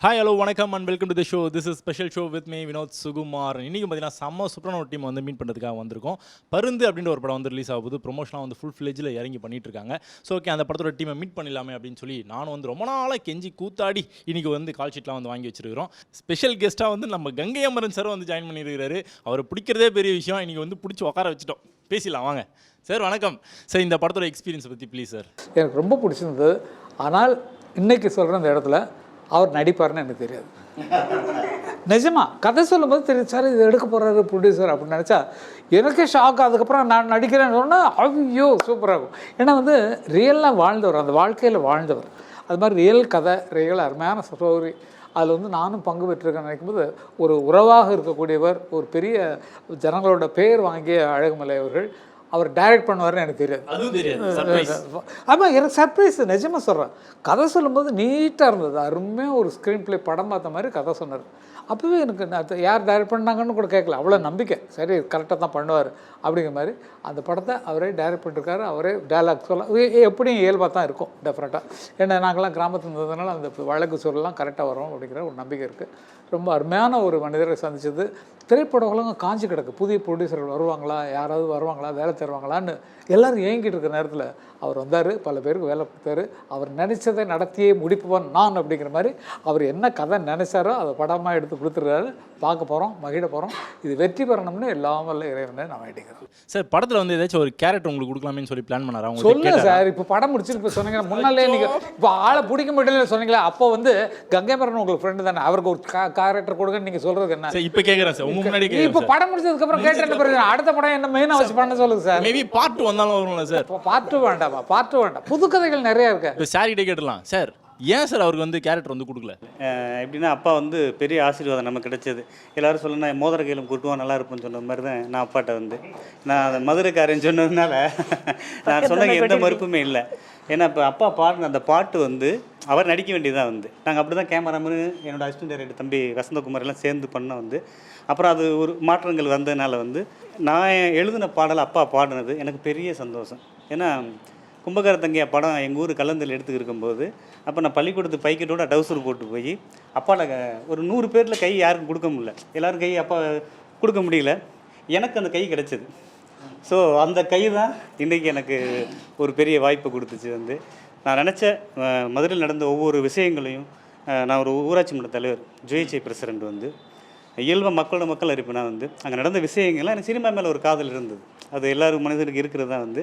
Hi hello வணக்கம் and welcome to the show. This is special show with me Vinod Sukumar. இன்றைக்கி பார்த்தீங்கன்னா செம்ம சூப்பரான ஒரு டீம் வந்து மீட் பண்ணுறதுக்காக வந்திருக்கோம். பருந்து அப்படின்ற ஒரு படம் வந்து ரிலீஸ் ஆகுது. ப்ரொமோஷனாக வந்து ஃபுல் ஃப்ளெஜில் இறங்கி பண்ணிட்டு இருக்காங்க. ஸோ ஓகே, அந்த படத்தோட டீமை மீட் பண்ணிடலாமே அப்படின்னு சொல்லி நானும் வந்து ரொம்ப நாளாக கெஞ்சி கூத்தாடி இன்றைக்கி வந்து கால் ஷீட்லாம் வந்து வாங்கி வச்சிருக்கிறோம். ஸ்பெஷல் கெஸ்ட்டாக வந்து நம்ம கங்கை அமரன் சார் வந்து ஜாயின் பண்ணியிருக்கிறாரு. அவரை பிடிக்கிறதே பெரிய விஷயம். இன்றைக்கி வந்து பிடிச்சி உட்கார வச்சுட்டோம். பேசிடலாம் வாங்க சார். வணக்கம் சார். இந்த படத்தோட எக்ஸ்பீரியன்ஸ் பற்றி ப்ளீஸ் சார். எனக்கு ரொம்ப பிடிச்சிருந்தது. ஆனால் இன்றைக்கி சொல்கிற அந்த இடத்துல அவர் நடிப்பார்னு எனக்கு தெரியாது. நிஜமா கதை சொல்லும்போது தெரியும் சார் இது எடுக்க போகிறாரு ப்ரொடியூசர் அப்படின்னு நினச்சா எனக்கே ஷாக். அதுக்கப்புறம் நான் நடிக்கிறேன்னு சொன்னால் ஐயோ சூப்பராகும். ஏன்னா வந்து ரியலாக வாழ்ந்தவர், அந்த வாழ்க்கையில் வாழ்ந்தவர். அது மாதிரி ரியல் கதை, ரியல் அருமையான ஸ்டோரி. அதில் வந்து நானும் பங்கு பெற்றிருக்கேன்னு நினைக்கும்போது ஒரு உறவாக இருக்கக்கூடியவர், ஒரு பெரிய ஜனங்களோட பேர் வாங்கிய அழகுமலை அவர்கள் அவர் டைரக்ட் பண்ணுவார்னு எனக்கு தெரியாது. ஆமாம், எனக்கு சர்ப்ரைஸ். நிஜமாக சொல்கிறேன். கதை சொல்லும்போது நீட்டாக இருந்தது. அருமையாக ஒரு ஸ்க்ரீன் ப்ளே படம் பார்த்த மாதிரி கதை சொன்னார். அப்போவே எனக்கு யார் டைரக்ட் பண்ணாங்கன்னு கூட கேட்கல. அவ்வளோ நம்பிக்கை. சரி கரெக்டாக தான் பண்ணுவார் அப்படிங்கிற மாதிரி அந்த படத்தை அவரே டைரக்ட் பண்ணிருக்காரு. அவரே டைலாக் சொல்ல எப்படியும் இயல்பாக தான் இருக்கும் டெஃபினட்டாக. ஏன்னா நாங்கள்லாம் கிராமத்தில் இருந்ததுனால அந்த வழக்கு சொல்லலாம் கரெக்டாக வரும் அப்படிங்கிற ஒரு நம்பிக்கை இருக்குது. ரொம்ப அருமையான ஒரு மனிதரை சந்திச்சது. திரைப்பட உலகம் காஞ்சி கிடக்கு. புதிய ப்ரொடியூசர்கள் வருவாங்களா, யாராவது வருவாங்களா, வேலை தருவாங்களான்னு எல்லோரும் ஏங்கிட்டு இருக்கிற நேரத்தில் அவர் வந்தார். பல பேருக்கு வேலை கொடுத்தாரு. அவர் நினச்சதை நடத்தியே முடிப்பவன் நான் அப்படிங்கிற மாதிரி அவர் என்ன கதை நினைச்சாரோ அதை படமாக எடுத்து கொடுத்துருக்காரு. பார்க்க போகிறோம், மகிழ போகிறோம். இது வெற்றி பெறணும்னு எல்லாம் வல்ல இறைவனை நான் வேண்டிக்கிறேன். சார் படத்தில் வந்து ஏதாச்சும் ஒரு கேரக்டர் உங்களுக்கு கொடுக்கலாமேன்னு சொல்லி பிளான் பண்ணாரா? சொல்லுங்க சார். இப்போ படம் முடிச்சுட்டு இப்போ சொன்னீங்க முன்னாலே நீங்கள் இப்போ ஆளை பிடிக்க முடியல சொன்னீங்களா? அப்போ வந்து கங்கைமரன் உங்களுக்கு ஃப்ரெண்டு தானே, அவருக்கு ஒரு கேரக்டர் கொடுங்கன்னு நீங்கள் சொல்கிறது என்ன? இப்போ கேட்குறேன் சார். உங்க முன்னாடி இப்போ படம் முடிச்சதுக்கப்புறம் கேட்ட பிறகு அடுத்த படம் என்ன மெயினாக வச்சு பண்ண சொல்லுங்க சார். மேபி பார்ட் வந்தாலும் வரும்ல சார்? பார்ட் வேண்டாமா? பார்ட் வேண்டாம். புது கதைகள் நிறைய இருக்கு. இப்போ சார் கிட்டே கேட்டலாம் சார், ஏன் சார் அவருக்கு வந்து கேரக்டர் வந்து கொடுக்கல? எப்படின்னா அப்பா வந்து பெரிய ஆசீர்வாதம் நமக்கு கிடைச்சது. எல்லோரும் சொல்லணும் மோதிர கையிலும் கூட்டுவான் நல்லா இருப்பேன்னு சொன்ன மாதிரி தான் நான் அப்பாட்ட வந்து நான் அந்த மதுரைக்காரன் சொன்னதுனால நான் சொன்ன எந்த மறுப்புமே இல்லை. ஏன்னா இப்போ அப்பா பாடின அந்த பாட்டு வந்து அவர் நடிக்க வேண்டியதாக வந்து நாங்கள் அப்படி தான் கேமராமேனு என்னோடய அசிஸ்டன்ட் டைரக்டர் தம்பி வசந்தகுமார் எல்லாம் சேர்ந்து பண்ண வந்து அப்புறம் அது ஒரு மாற்றங்கள் வந்ததுனால வந்து நான் எழுதின பாடல் அப்பா பாடினது எனக்கு பெரிய சந்தோஷம். ஏன்னா கும்பகார தங்கையா படம் எங்கள் ஊர் கல்லந்தில் எடுத்துக்கிட்டு இருக்கும்போது அப்போ நான் பள்ளிக்கூடத்து பைக்கெட்டோட டவுசர் போட்டு போய் அப்பாவில் ஒரு 100 பேரில் கை யாருக்கும் கொடுக்க முடியல. எல்லோரும் கை அப்பா கொடுக்க முடியல. எனக்கு அந்த கை கிடச்சிது. ஸோ அந்த கை தான் இன்றைக்கி எனக்கு ஒரு பெரிய வாய்ப்பை கொடுத்துச்சு. வந்து நான் நினச்ச மதுரையில் நடந்த ஒவ்வொரு விஷயங்களையும் நான் ஒரு ஊராட்சி மன்ற தலைவர் ஜுஹெச்ஐ பிரசிடெண்ட் வந்து இயல்பாக மக்கள் இருப்பேன். வந்து அங்கே நடந்த விஷயங்கள்லாம் எனக்கு சினிமா மேலே ஒரு காதல் இருந்தது. அது எல்லோரும் மனிதனுக்கு இருக்கிறது தான். வந்து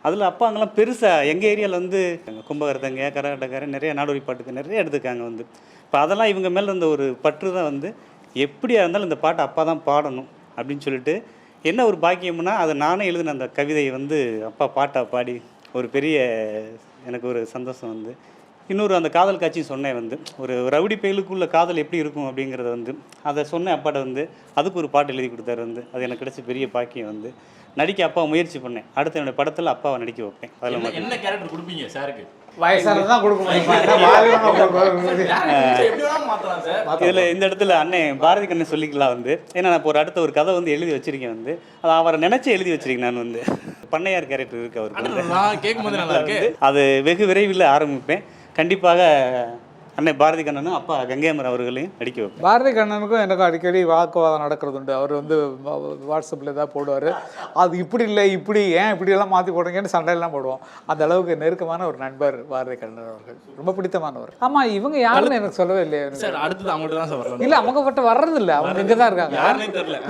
அதில் அப்பா அங்கெல்லாம் பெருசாக எங்கள் ஏரியாவில் வந்து கும்பகரத்தங்க கரகாட்டக்காரன் நிறைய நாடோடி பாட்டுக்கு நிறைய எடுத்துக்காங்க. வந்து இப்போ அதெல்லாம் இவங்க மேலே இருந்த ஒரு பற்று தான் வந்து எப்படியா இருந்தாலும் இந்த பாட்டை அப்பா தான் பாடணும் அப்படின்னு சொல்லிட்டு என்ன ஒரு பாக்கியம்னா அதை நானே எழுதின அந்த கவிதையை வந்து அப்பா பாட்டாக பாடி ஒரு பெரிய எனக்கு ஒரு சந்தோஷம். வந்து இன்னொரு அந்த காதல் காட்சி சொன்னேன். வந்து ஒரு ரவுடி பயலுக்குள்ள காதல் எப்படி இருக்கும் அப்படிங்கிறத வந்து அதை சொன்னேன் அப்பாட்ட. வந்து அதுக்கு ஒரு பாட்டு எழுதி கொடுத்தாரு. வந்து அது எனக்கு கிடைச்ச பெரிய பாக்கியம். வந்து நடிக்க அப்பா முயற்சி பண்ணேன். அடுத்த என்னோடய படத்தில் அப்பாவை நடிக்க வைப்பேன். அதில் என்ன கேரக்டர் கொடுப்பீங்க சாருக்கு? வயசானதான் கொடுக்க இதில் இந்த இடத்துல அண்ணன் பாரதி கண்ணன் சொல்லிக்கலாம். வந்து ஏன்னா நான் இப்போ அடுத்த ஒரு கதை வந்து எழுதி வச்சிருக்கேன். வந்து அதை அவரை நினைச்சு எழுதி வச்சிருக்கேன். நான் வந்து பண்ணையார் கேரக்டர் இருக்கு அவருக்கு. கேட்கும்போது நல்லா இருக்கு. அது வெகு விரைவில் ஆரம்பிப்பேன். கண்டிப்பாக அண்ணன் பாரதி கண்ணனும் அப்பா கங்கையமர் அவர்களையும் நடிக்க வைப்பேன். பாரதி கண்ணனுக்கும் எனக்கும் அடிக்கடி வாக்குவாதம் நடக்கிறது உண்டு. அவர் வந்து வாட்ஸ்அப்பில் ஏதாவது போடுவார். அது இப்படி இல்லை இப்படி ஏன் இப்படியெல்லாம் மாற்றி போடுறீங்கன்னு சண்டையெல்லாம் போடுவோம். அந்த அளவுக்கு நெருக்கமான ஒரு நண்பர் பாரதி கண்ணன் அவர்கள். ரொம்ப பிடித்தமானவர். ஆமாம், இவங்க யாருன்னு எனக்கு சொல்லவே இல்லையா? அடுத்தது அவங்கள்ட்ட தான் சார் வரலாம். இல்லை அவங்க பட்ட வர்றது இல்லை. அவங்க இங்கே தான் இருக்காங்க.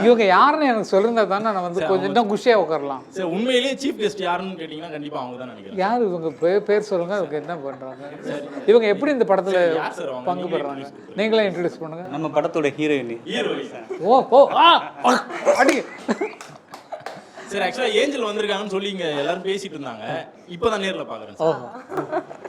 இவங்க யாருன்னு எனக்கு சொல்லியிருந்தா தானே நான் வந்து கொஞ்சம் இன்னும் குஷியாக உட்காரலாம். சார் உண்மையிலேயே சீஃப் கெஸ்ட் யாருன்னு கேட்டிங்கன்னா கண்டிப்பாக அவங்க தான் நினைக்கிறேன். யார் இவங்க பேர் சொல்லுங்கள். அவங்க என்ன பண்ணுறாங்க? இவங்க எப்படி இந்த படத்தில் பங்கு பெறாங்க? நீங்களே இன்ட்ரோடியூஸ் பண்ணுங்க. நம்ம படத்தோட ஹீரோயின். ஓ அடி சார் ஆக்சுவலாக ஏஞ்சல் வந்திருக்காங்கன்னு சொல்லி இங்கே எல்லாரும் பேசிட்டு இருந்தாங்க. இப்போ தான் நேரில் பார்க்குறேன்.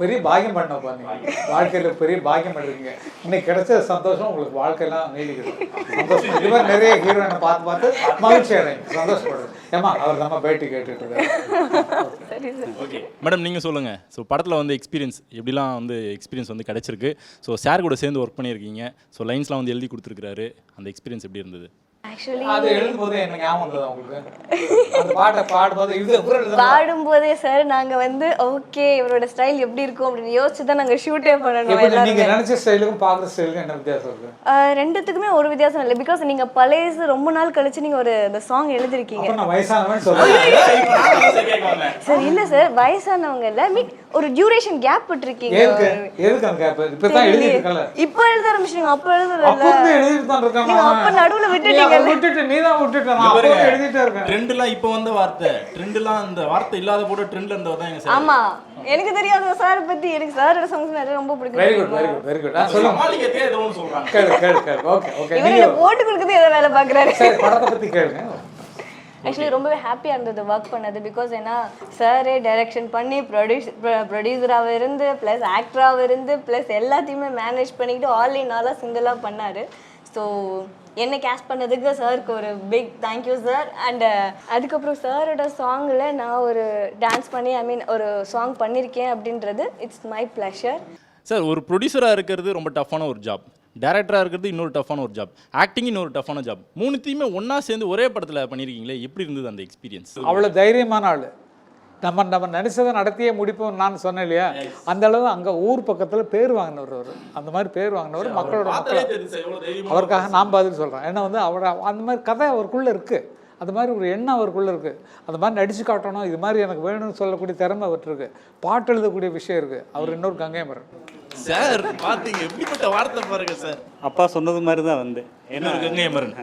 பெரிய பாக்கியம் பண்ண பாருங்க. வாழ்க்கையில் பெரிய பாக்கியம் பண்ணிருக்கீங்க. இன்னைக்கு கிடைச்ச சந்தோஷம் உங்களுக்கு வாழ்க்கையெல்லாம் நீடிக்குது. சந்தோஷம். இது மாதிரி நிறைய ஹீரோயினை பார்த்து மகிழ்ச்சி அடைங்க, சந்தோஷப்படுறேன். ஏமா அவர் நம்ம பேட்டி கேட்டுட்டு இருக்காரு. ஓகே மேடம், நீங்கள் சொல்லுங்கள். ஸோ படத்தில் வந்து எக்ஸ்பீரியன்ஸ் எப்படிலாம் வந்து எக்ஸ்பீரியன்ஸ் வந்து கிடச்சிருக்கு. ஸோ சார் கூட சேர்ந்து ஒர்க் பண்ணியிருக்கீங்க. ஸோ லைன்ஸ்லாம் வந்து எழுதி கொடுத்துருக்காரு. அந்த எக்ஸ்பீரியன்ஸ் எப்படி இருந்தது? ஆக்சுவலி அது எழுதும்போது என்ன ஞாபகம் வந்தது உங்களுக்கு அந்த பாட்டை பாடும்போது இது பாடும்போதே சார் நாங்க வந்து ஓகே இவரோட ஸ்டைல் எப்படி இருக்கும் அப்படின்னு யோசிச்சு தான் நாங்க ஷூட்டே பண்ணணும் நீங்க எல்லாருமே. நினைச்ச ஸ்டைலுக்கும் பாக்குற ஸ்டைலுக்கும் என்ன வித்தியாசம் இருக்கு? ரெண்டுத்துக்குமே ஒரு வித்தியாசம் இல்லை. பிகாஸ் நீங்க பழைய ரொம்ப நாள் கழிச்சு நீங்க ஒரு இந்த சாங் எழுதிருக்கீங்க. அப்ப நான் வயசானவன் சொல்றேன். சார் இல்ல சார் வயசானவங்க இல்ல மீன் ஒரு டியூரேஷன் கேப் விட்டுருக்கீங்க. எதுக்கு அந்த கேப்? இப்பதான் எழுதிட்டு இருக்கல. இப்போ எழுத ஆரம்பிச்சிட்டீங்க. அப்ப எழுதல. அப்ப வந்து எழுதிட்டு தான் இருக்கேன். நீங்க அப்ப நடுவுல விட்டுட்டீங்க. விட்டுட்டு நீ தான் விட்டுட்ட. நான் அப்பவே எழுதிட்டே இருக்கேன். ட்ரெண்ட்லாம் இப்போ வந்த வார்த்தை. ட்ரெண்ட்லாம் அந்த வார்த்தை இல்லாத போட ட்ரெண்ட்ல இருந்தவ தான் எங்க சார். ஆமா எனக்கு தெரியாத சார் பத்தி எனக்கு சாரோட சாங்ஸ் நிறைய ரொம்ப பிடிக்கும். Very good very good very good. சொல்லுங்க. மாளிகையே ஏதோ ஒன்னு சொல்றாங்க. கேளு. Okay okay. நீங்க போட்டு கொடுக்கிறது ஏதோ வேலை பாக்குறாரு. சரி படத்தை பத்தி கேளுங்க. ஆக்சுவலி ரொம்பவே ஹாப்பியாக இருந்தது ஒர்க் பண்ணது. பிகாஸ் ஏன்னா சாரே டைரக்ஷன் பண்ணி ப்ரொடியூசராக இருந்து ப்ளஸ் ஆக்டராக இருந்து ப்ளஸ் எல்லாத்தையுமே மேனேஜ் பண்ணிக்கிட்டு ஆல் இன் ஆலாக சிங்கிளாக பண்ணார். ஸோ என்னை கேஸ்ட் பண்ணதுக்கு சாருக்கு ஒரு பிக் தேங்க்யூ சார். அண்ட் அதுக்கப்புறம் சாரோட சாங்கில் நான் ஒரு டான்ஸ் பண்ணி ஒரு சாங் பண்ணியிருக்கேன் அப்படின்றது இட்ஸ் மை ப்ளஷர். சார் ஒரு ப்ரொடியூசராக இருக்கிறது ரொம்ப டஃப்பான ஒரு ஜாப், டேரக்டராக இருக்கிறது இன்னொரு டஃப்பான ஒரு ஜாப், ஆக்டிங் இன்னொரு டஃப்பான ஜாப். மூணுத்தையுமே ஒன்றா சேர்ந்து ஒரே படத்தில் பண்ணியிருக்கீங்களே, எப்படி இருந்தது அந்த எக்ஸ்பீரியன்ஸ்? அவ்வளோ தைரியமான ஆள். நம்ம நினைச்சதை நடத்தியே முடிப்போம் நான் சொன்னேன் இல்லையா, அந்த அளவு அங்கே ஊர் பக்கத்தில் பேர் வாங்கினவர் அவர். அந்த மாதிரி பேர் வாங்கினவர் மக்களோட அவருக்காக நான் பதில் சொல்கிறேன். ஏன்னா வந்து அவர் அந்த மாதிரி கதை அவருக்குள்ளே இருக்குது, அந்த மாதிரி ஒரு எண்ணம் அவருக்குள்ளே இருக்குது. அந்த மாதிரி நடிச்சு காட்டணும், இது மாதிரி எனக்கு வேணும்னு சொல்லக்கூடிய திறமை அவருக்கு, பாட்டு எழுதக்கூடிய விஷயம் இருக்குது. அவர் இன்னொரு கங்கைமரன் சார். பார்த்தீங்க எப்படிப்பட்ட வார்த்தை பாருங்க சார். அப்பா சொன்னது மாதிரி தான் வந்து என்ன கங்கைமரன்.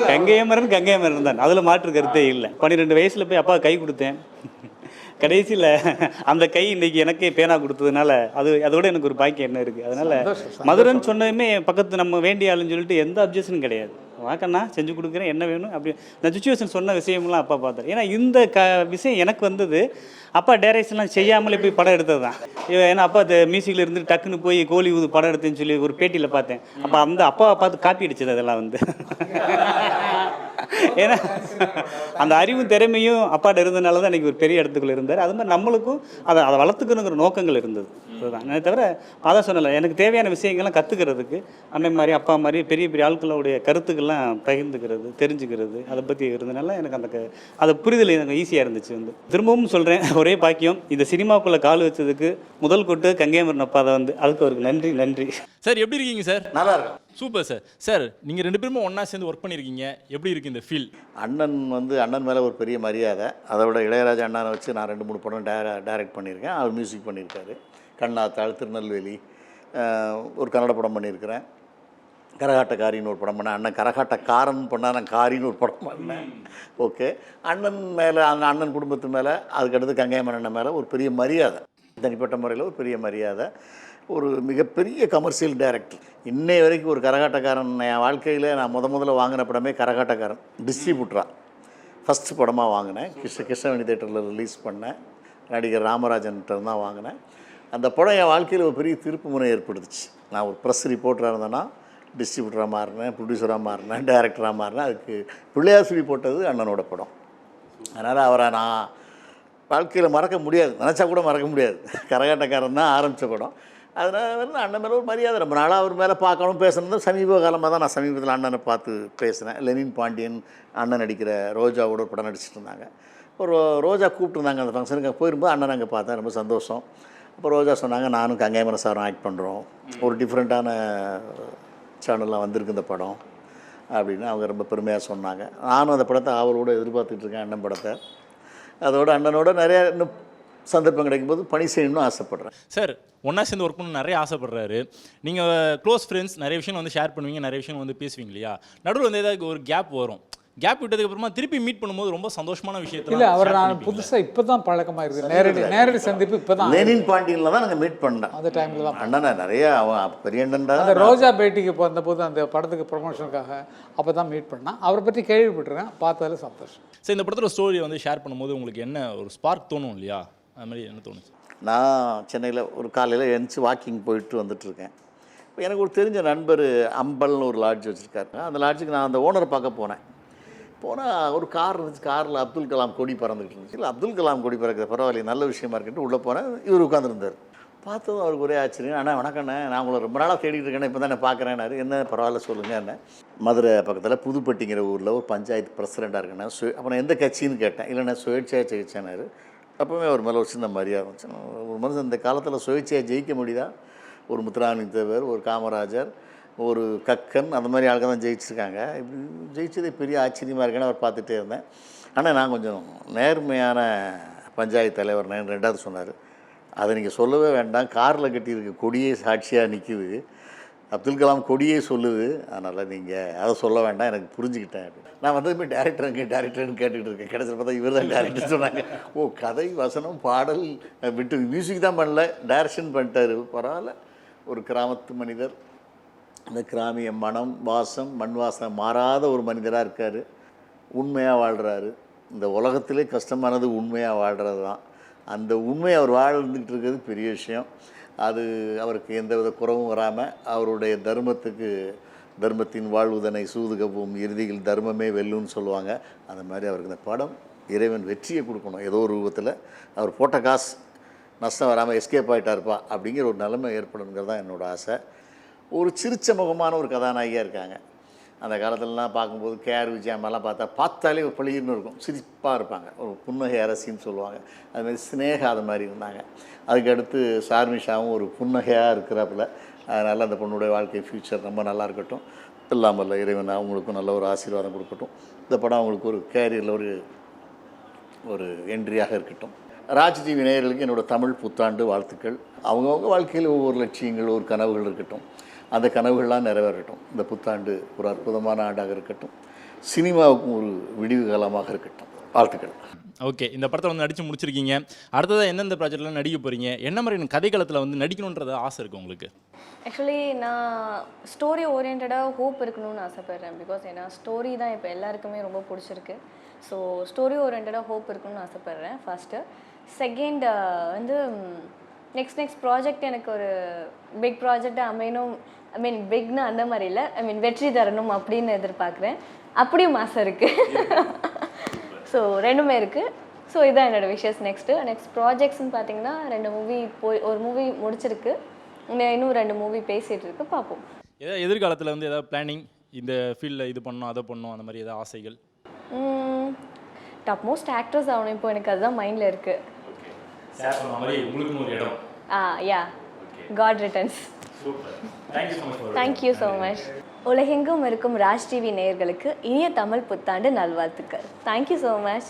கங்கையமரன் தான், அதில் மாற்று கருத்தே இல்லை. 12 வயசில் போய் அப்பா கை கொடுத்தேன். கடைசியில் அந்த கை இன்னைக்கு எனக்கே பேனா கொடுத்ததுனால அதோட எனக்கு ஒரு பாக்கியம் என்ன இருக்குது. அதனால் மதுரைன்னு சொன்னதுமே பக்கத்து நம்ம வேண்டிய ஆளுன்னு சொல்லிட்டு எந்த அப்ஜெக்ஷனும் கிடையாது. வாக்கண்ணா செஞ்சு கொடுக்குறேன், என்ன வேணும் அப்படி நான் சுச்சுவேஷன் சொன்ன விஷயம்லாம் அப்பா பார்த்தார். ஏன்னா இந்த விஷயம் எனக்கு வந்தது அப்பா டைரக்ஷன்லாம் செய்யாமலே போய் படம் எடுத்தது தான். ஏன்னா அப்பா மியூசிக்கில் இருந்து டக்குன்னு போய் கோலி ஊது படம் எடுத்தேன்னு சொல்லி ஒரு பேட்டியில் பார்த்தேன். அப்போ அந்த அப்பாவை பார்த்து காப்பி அடிச்சது அதெல்லாம் வந்து. ஏன்னா அந்த அறிவும் திறமையும் அப்பாட்ட இருந்ததுனால தான் இன்றைக்கி ஒரு பெரிய இடத்துக்குள்ள இருந்தார். அது மாதிரி நம்மளுக்கும் அதை வளர்த்துக்கணுங்கிற நோக்கங்கள் இருந்தது. அதுதான் நான் தவிர அதான் சொன்னல, எனக்கு தேவையான விஷயங்கள்லாம் கற்றுக்கிறதுக்கு அண்ணன் மாதிரி அப்பா மாதிரி பெரிய பெரிய ஆட்களுடைய கருத்துக்கள்லாம் பகிர்ந்துக்கிறது தெரிஞ்சுக்கிறது அதை பற்றி இருந்ததுனால எனக்கு அந்த புரிதல் எனக்கு ஈஸியாக இருந்துச்சு. வந்து திரும்பவும் சொல்கிறேன், ஒரே பாக்கியம் இந்த சினிமாக்குள்ளே கால் வச்சதுக்கு முதல் கொட்டு கங்கைமரன் அப்பா தான் வந்து, அதுக்கு அவருக்கு நன்றி. சார் எப்படி இருக்கீங்க சார்? நல்லா இருக்கும். Super sir. சார் நீங்கள் 2 பேருமே ஒன்றா சேர்ந்து ஒர்க் பண்ணியிருக்கீங்க, எப்படி இருக்குது இந்த ஃபீல்? அண்ணன் மேலே ஒரு பெரிய மரியாதை. அதை விட இளையராஜா அண்ணனை வச்சு நான் 2-3 படம் டைரக்ட் பண்ணியிருக்கேன். அவர் மியூசிக் பண்ணியிருக்காரு. கண்ணாத்தாள், திருநெல்வேலி, ஒரு கன்னட படம் பண்ணியிருக்கிறேன். கரகாட்டக்காரின்னு ஒரு படம் பண்ணேன். அண்ணன் கரகாட்டக்காரன் பண்ணால் நான் காரின்னு ஒரு படம் பண்ணேன். ஓகே, அண்ணன் மேலே அந்த அண்ணன் குடும்பத்து மேலே அதுக்கடுத்து கங்கைமரன் மேலே ஒரு பெரிய மரியாதை, தனிப்பட்ட முறையில் ஒரு பெரிய மரியாதை. ஒரு மிகப்பெரிய கமர்ஷியல் டைரக்டர். இன்னைய வரைக்கும் ஒரு கரகாட்டக்காரன் என் வாழ்க்கையில் நான் முதல்ல வாங்கின படமே கரகாட்டக்காரன். டிஸ்ட்ரிபியூட்டராக ஃபஸ்ட்டு படமாக வாங்கினேன். கிருஷ்ணவேணி தேட்டரில் ரிலீஸ் பண்ணேன். நடிகர் ராமராஜன்கிட்ட தான் வாங்கினேன். அந்த படம் என் வாழ்க்கையில் ஒரு பெரிய திருப்பு முனை ஏற்படுத்துச்சு. நான் ஒரு ப்ரெஸ் ரிப்போர்ட்டராக இருந்தேன்னா டிஸ்ட்ரிபியூட்டராக மாறினேன், ப்ரொடியூசராக மாறினேன், டைரக்டராக மாறினேன். அதுக்கு பிள்ளையாசுரி போட்டது அண்ணனோட படம். அதனால் அவரை நான் வாழ்க்கையில் மறக்க முடியாது, நினச்சா கூட மறக்க முடியாது. கரகாட்டக்காரன் தான் ஆரம்பித்த படம். அதனால் வந்து அண்ணன் மேலே ஒரு மரியாதை. ரொம்ப நாளாக அவர் மேலே பார்க்கணும் பேசணும். சமீப காலமாக தான் நான் சமீபத்தில் அண்ணனை பார்த்து பேசினேன். லெனின் பாண்டியன் அண்ணன் நடிக்கிற ரோஜாவோட ஒரு படம் நடிச்சிட்டு இருந்தாங்க. ஒரு ரோஜா கூப்பிட்டுருந்தாங்க அந்த ஃபங்க்ஷனுக்கு. போயிருக்கும்போது அண்ணன் அங்கே பார்த்தேன், ரொம்ப சந்தோஷம். அப்போ ரோஜா சொன்னாங்க, நானும் கங்கைமரன் சாரும் ஆக்ட் பண்ணுறோம், ஒரு டிஃப்ரெண்ட்டான சேனலில் வந்திருக்கு இந்த படம் அப்படின்னு அவங்க ரொம்ப பெருமையாக சொன்னாங்க. நானும் அந்த படத்தை அவரோட எதிர்பார்த்துட்டு இருக்கேன், அண்ணன் படத்தை. அதோட அண்ணனோட நிறைய இன்னும் சந்தர்ப்பம் கிடைக்கும்போது பணி செய்யணும்னு ஆசைப்பட்றேன். சார் ஒன்றா சேர்ந்து ஒர்க் பண்ண நிறைய ஆசைப்படுறாரு. நீங்கள் க்ளோஸ் ஃப்ரெண்ட்ஸ், நிறைய விஷயம் வந்து ஷேர் பண்ணுவீங்க, நிறைய விஷயம் வந்து பேசுவீங்க இல்லையா? நடுவில் வந்து ஏதாவது ஒரு கேப் வரும். கேப் விட்டதுக்கப்புறமா திருப்பி மீட் பண்ணும்போது ரொம்ப சந்தோஷமான விஷயத்தில் இல்லை, அவர் நான் புதுசாக இப்போ தான் பழக்கமாக இருக்குது. நேரடி சந்திப்பு இப்போ தான். லெனின் பாண்டியனில் தான் நாங்கள் மீட் பண்ணேன். அந்த டைமில் தான் அண்ணனை நிறைய அவன் பெரிய அண்ணன் தான். அந்த ரோஜா பேட்டிக்கு வந்தபோது அந்த படத்துக்கு ப்ரொமோஷனுக்காக அப்போ தான் மீட் பண்ணேன். அவரை பற்றி கேள்விப்பட்டிருக்கேன், பார்த்ததில் சந்தோஷம். சார் இந்த படத்தில் ஸ்டோரியை வந்து ஷேர் பண்ணும்போது உங்களுக்கு என்ன ஒரு ஸ்பார்க் தோணும் இல்லையா? அது மாதிரி என்ன தோணுச்சு? நான் சென்னையில் ஒரு காலையில் எழுந்துச்சி வாக்கிங் போயிட்டு வந்துட்டுருக்கேன். இப்போ எனக்கு ஒரு தெரிஞ்ச நண்பர் அம்பல்னு ஒரு லாட்ஜ் வச்சுருக்காரு. அந்த லாட்ஜுக்கு நான் அந்த ஓனரை பார்க்க போனேன். போனால் ஒரு கார் இருந்துச்சு. காரில் அப்துல் கலாம் கொடி பறந்துக்கிட்டு இருந்துச்சு. இல்லை, அப்துல் கலாம் கொடி பறக்குது, பரவாயில்ல, நல்ல விஷயமா இருக்குன்ட்டு உள்ளே போனேன். இவர் உட்காந்துருந்தார். பார்த்ததும் அவருக்கு ஒரே ஆச்சரியம். அண்ணா வணக்கண்ணே, நான் உங்களை ரொம்ப நாளாக தேடிட்டு இருக்கேன், இப்போ தான் பார்க்குறேன்னாரு. என்ன பரவாயில்ல சொல்லுங்கள் என்ன. மதுரை பக்கத்தில் புதுப்பட்டிங்கிற ஊரில் ஒரு பஞ்சாயத்து பிரசிடெண்ட்டாக இருக்கேண்ணா. அப்புறம் எந்த கட்சின்னு கேட்டேன். இல்லைண்ணா சுயேட்சையாக ஜெயிச்சேனாரு. அப்போவே அவர் மேலே ஒரு சின்ன மரியாதை இருந்துச்சு. ஒரு மனுஷன் இந்த காலத்தில் சுயேட்சையாக ஜெயிக்க முடியுதா? ஒரு முத்துராமலிங்க தேவர், ஒரு காமராஜர், ஒரு கக்கன், அந்த மாதிரி ஆளுங்க தான் ஜெயிச்சிருக்காங்க. இப்படி ஜெயிச்சதே பெரிய ஆச்சரியமாக இருக்கேன்னு அவர் பார்த்துட்டே இருந்தேன். ஆனால் நான் கொஞ்சம் நேர்மையான பஞ்சாயத்து தலைவர் நான் 2வது சொன்னார். அதை நீங்கள் சொல்லவே வேண்டாம், காரில் கட்டியிருக்க கொடியே சாட்சியாக நிற்கிது, அப்துல் கலாம் கொடியே சொல்லுது, அதனால் நீங்கள் அதை சொல்ல வேண்டாம், எனக்கு புரிஞ்சுக்கிட்டேன் அப்படின்னு. நான் வந்ததுமே டேரக்டர்னு கேட்டுக்கிட்டு இருக்கேன். கிடச்சிட்டு பார்த்தா இவர் தான் டேரக்டர் சொன்னாங்க. ஓ, கதை வசனம் பாடல் விட்டு மியூசிக் தான் பண்ணல, டைரக்ஷன் பண்ணிட்டாரு. பரவாயில்ல, ஒரு கிராமத்து மனிதர், அந்த கிராமிய மனம் வாசம் மண் வாசம் மாறாத ஒரு மனிதராக இருக்கார். உண்மையாக வாழ்கிறாரு. இந்த உலகத்திலே கஷ்டமானது உண்மையாக வாழ்கிறது தான். அந்த உண்மை அவர் வாழ்ந்துக்கிட்டு இருக்கிறது பெரிய விஷயம். அது அவருக்கு எந்தவித குறவும் வராமல் அவருடைய தர்மத்தின் வாழ்வுதனை சூதுகவும் இறுதியில் தர்மமே வெல்லுன்னு சொல்லுவாங்க. அந்த மாதிரி அவருக்கு இந்த படம் இறைவன் வெற்றியை கொடுக்கணும். ஏதோ ஒரு ரூபத்தில் அவர் போட்ட காசு நஷ்டம் வராமல் எஸ்கேப் ஆகிட்டாருப்பா அப்படிங்கிற ஒரு நிலைமை ஏற்படணுங்கிறது தான் என்னோடய ஆசை. ஒரு சிரிச்ச முகமான ஒரு கதாநாயகியாக இருக்காங்க. அந்த காலத்துலலாம் பார்க்கும்போது கேஆர் விஜயம்மாலாம் பார்த்தாலே ஒரு பளிர்னு இருக்கும், சிரிப்பாக இருப்பாங்க, ஒரு புன்னகை அரசின்னு சொல்லுவாங்க. அதுமாதிரி ஸ்னேகா அது மாதிரி இருந்தாங்க. அதுக்கடுத்து ஷார்மிஷாவும் ஒரு புன்னகையாக இருக்கிறாப்புல. அதனால் அந்த பொண்ணுடைய வாழ்க்கை ஃப்யூச்சர் ரொம்ப நல்லா இருக்கட்டும். இல்லாமல் இறைவன் அவங்களுக்கும் நல்ல ஒரு ஆசீர்வாதம் கொடுக்கட்டும். இந்த படம் அவங்களுக்கு ஒரு கேரியரில் ஒரு என்ட்ரியாக இருக்கட்டும். ராஜ் டிவி நேயர்களுக்கு என்னோடய தமிழ் புத்தாண்டு வாழ்த்துக்கள். அவங்கவுங்க வாழ்க்கையில் ஒவ்வொரு லட்சியங்கள், ஒரு கனவுகள் இருக்கட்டும். அந்த கனவுகள்லாம் நிறைவேறட்டும். இந்த புத்தாண்டு ஒரு அற்புதமான ஆண்டாக இருக்கட்டும். சினிமாவுக்கும் ஒரு விடிவு காலமாக இருக்கட்டும். வாழ்த்துக்கள். ஓகே, இந்த படத்தை வந்து நடித்து முடிச்சிருக்கீங்க. அடுத்ததாக எந்தெந்த ப்ராஜெக்ட்லாம் நடிக்க போகிறீங்க? என்ன மாதிரியான கதைக்களத்தில் வந்து நடிக்கணுன்றது ஆசை இருக்குது உங்களுக்கு? ஆக்சுவலி நான் ஸ்டோரி ஓரியன்டாக ஹோப் இருக்கணும்னு ஆசைப்பட்றேன். பிகாஸ் ஏன்னா ஸ்டோரி தான் இப்போ எல்லாருக்குமே ரொம்ப பிடிச்சிருக்கு. ஸோ ஸ்டோரி ஓரியன்டாக ஹோப் இருக்கணும்னு ஆசைப்பட்றேன் ஃபர்ஸ்ட்டு. செகண்ட் வந்து நெக்ஸ்ட் ப்ராஜெக்ட் எனக்கு ஒரு பிக் ப்ராஜெக்டாக அமையணும். பிக்னு அந்த மாதிரி இல்லை, வெற்றி தரணும் அப்படின்னு எதிர்பார்க்குறேன். அப்படியும் ஆசை இருக்குது. ஸோ ரெண்டுமே இருக்குது. ஸோ இதான் என்னோடய விஷஸ். நெக்ஸ்ட் ப்ராஜெக்ட்ஸ்ன்னு பார்த்தீங்கன்னா 2 மூவி ஒரு மூவி முடிச்சிருக்கு, இன்னும் 2 மூவி பேசிகிட்டு இருக்கு, பார்ப்போம். ஏதாவது எதிர்காலத்தில் வந்து ஏதாவது பிளானிங், இந்த ஃபீல்டில் இது பண்ணணும் அதை பண்ணணும் அந்த மாதிரி ஏதாவது ஆசைகள்? டாப் மோஸ்ட் ஆக்ட்ரஸ் ஆகணும் இப்போ, எனக்கு அதுதான் மைண்டில் இருக்குது. உங்களுக்குன்னு ஒரு இடம். Ya, God returns. Thank you so much. உலகெங்கும் இருக்கும் ராஜ் டிவி நேயர்களுக்கு இனிய தமிழ் புத்தாண்டு நல்வாழ்த்துக்கள். Thank you so much.